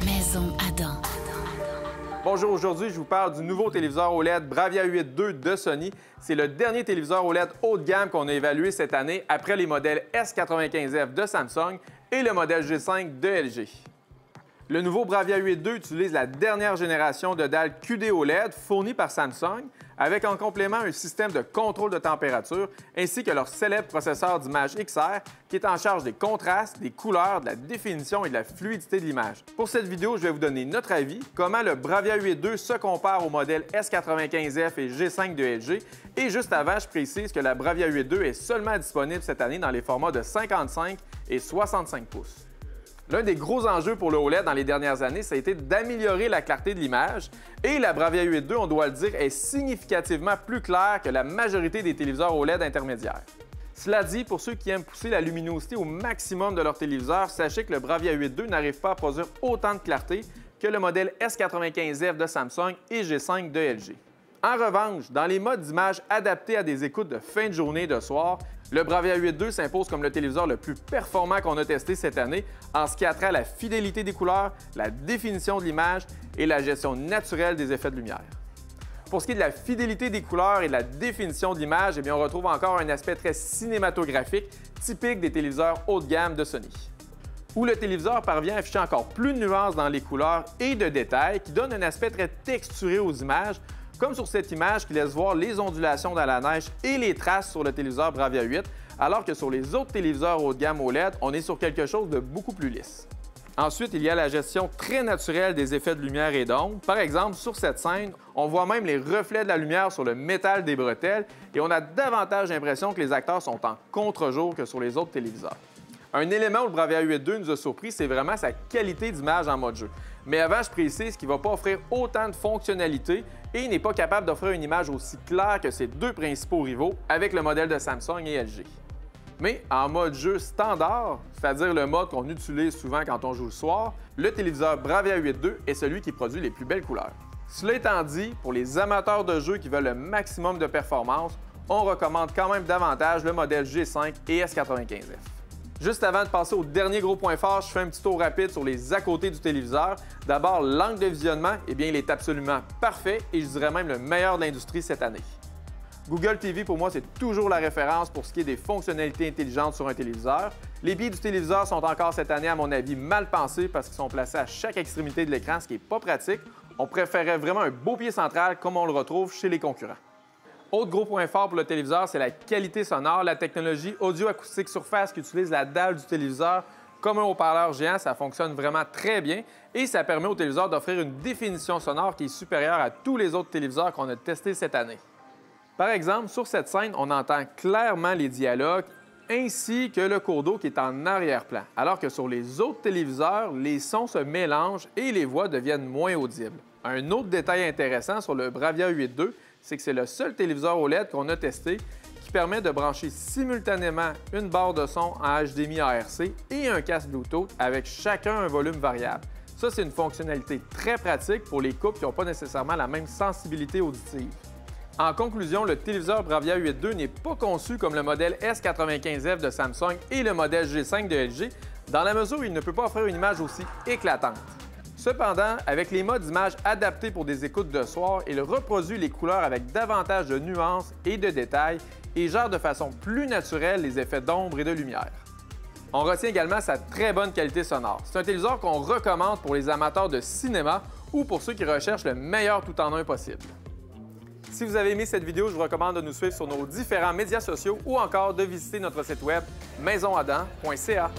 Maison Adam. Bonjour, aujourd'hui, je vous parle du nouveau téléviseur OLED Bravia 8 II de Sony. C'est le dernier téléviseur OLED haut de gamme qu'on a évalué cette année après les modèles S95F de Samsung et le modèle G5 de LG. Le nouveau Bravia 8 II utilise la dernière génération de dalles QD OLED fournie par Samsung, avec en complément un système de contrôle de température ainsi que leur célèbre processeur d'image XR qui est en charge des contrastes, des couleurs, de la définition et de la fluidité de l'image. Pour cette vidéo, je vais vous donner notre avis, comment le Bravia 8 II se compare au modèle S95F et G5 de LG. Et juste avant, je précise que la Bravia 8 II est seulement disponible cette année dans les formats de 55 et 65 pouces. L'un des gros enjeux pour le OLED dans les dernières années, ça a été d'améliorer la clarté de l'image. Et la Bravia 8 II, on doit le dire, est significativement plus claire que la majorité des téléviseurs OLED intermédiaires. Cela dit, pour ceux qui aiment pousser la luminosité au maximum de leur téléviseur, sachez que le Bravia 8 II n'arrive pas à produire autant de clarté que le modèle S95F de Samsung et G5 de LG. En revanche, dans les modes d'image adaptés à des écoutes de fin de journée et de soir, le Bravia 8 II s'impose comme le téléviseur le plus performant qu'on a testé cette année en ce qui a trait à la fidélité des couleurs, la définition de l'image et la gestion naturelle des effets de lumière. Pour ce qui est de la fidélité des couleurs et de la définition de l'image, on retrouve encore un aspect très cinématographique typique des téléviseurs haut de gamme de Sony, où le téléviseur parvient à afficher encore plus de nuances dans les couleurs et de détails qui donnent un aspect très texturé aux images, comme sur cette image qui laisse voir les ondulations dans la neige et les traces sur le téléviseur Bravia 8, alors que sur les autres téléviseurs haut de gamme OLED, on est sur quelque chose de beaucoup plus lisse. Ensuite, il y a la gestion très naturelle des effets de lumière et d'ombre. Par exemple, sur cette scène, on voit même les reflets de la lumière sur le métal des bretelles et on a davantage l'impression que les acteurs sont en contre-jour que sur les autres téléviseurs. Un élément où le Bravia 8 II nous a surpris, c'est vraiment sa qualité d'image en mode jeu. Mais avant, je précise qu'il ne va pas offrir autant de fonctionnalités et il n'est pas capable d'offrir une image aussi claire que ses deux principaux rivaux avec le modèle de Samsung et LG. Mais en mode jeu standard, c'est-à-dire le mode qu'on utilise souvent quand on joue le soir, le téléviseur Bravia 8 II est celui qui produit les plus belles couleurs. Cela étant dit, pour les amateurs de jeux qui veulent le maximum de performance, on recommande quand même davantage le modèle G5 et S95F. Juste avant de passer au dernier gros point fort, je fais un petit tour rapide sur les à-côté du téléviseur. D'abord, l'angle de visionnement, il est absolument parfait et je dirais même le meilleur de l'industrie cette année. Google TV, pour moi, c'est toujours la référence pour ce qui est des fonctionnalités intelligentes sur un téléviseur. Les pieds du téléviseur sont encore cette année, à mon avis, mal pensés parce qu'ils sont placés à chaque extrémité de l'écran, ce qui n'est pas pratique. On préférait vraiment un beau pied central comme on le retrouve chez les concurrents. Autre gros point fort pour le téléviseur, c'est la qualité sonore. La technologie audio-acoustique surface qui utilise la dalle du téléviseur comme un haut-parleur géant, ça fonctionne vraiment très bien et ça permet au téléviseur d'offrir une définition sonore qui est supérieure à tous les autres téléviseurs qu'on a testés cette année. Par exemple, sur cette scène, on entend clairement les dialogues ainsi que le cours d'eau qui est en arrière-plan, alors que sur les autres téléviseurs, les sons se mélangent et les voix deviennent moins audibles. Un autre détail intéressant sur le Bravia 8 II, c'est que c'est le seul téléviseur OLED qu'on a testé qui permet de brancher simultanément une barre de son en HDMI ARC et un casque Bluetooth avec chacun un volume variable. Ça, c'est une fonctionnalité très pratique pour les couples qui n'ont pas nécessairement la même sensibilité auditive. En conclusion, le téléviseur Bravia 8 II n'est pas conçu comme le modèle S95F de Samsung et le modèle G5 de LG, dans la mesure où il ne peut pas offrir une image aussi éclatante. Cependant, avec les modes d'image adaptés pour des écoutes de soir, il reproduit les couleurs avec davantage de nuances et de détails et gère de façon plus naturelle les effets d'ombre et de lumière. On retient également sa très bonne qualité sonore. C'est un téléviseur qu'on recommande pour les amateurs de cinéma ou pour ceux qui recherchent le meilleur tout-en-un possible. Si vous avez aimé cette vidéo, je vous recommande de nous suivre sur nos différents médias sociaux ou encore de visiter notre site web maisonadam.ca.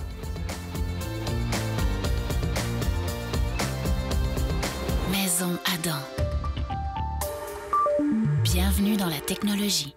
Maison Adam. Bienvenue dans la technologie.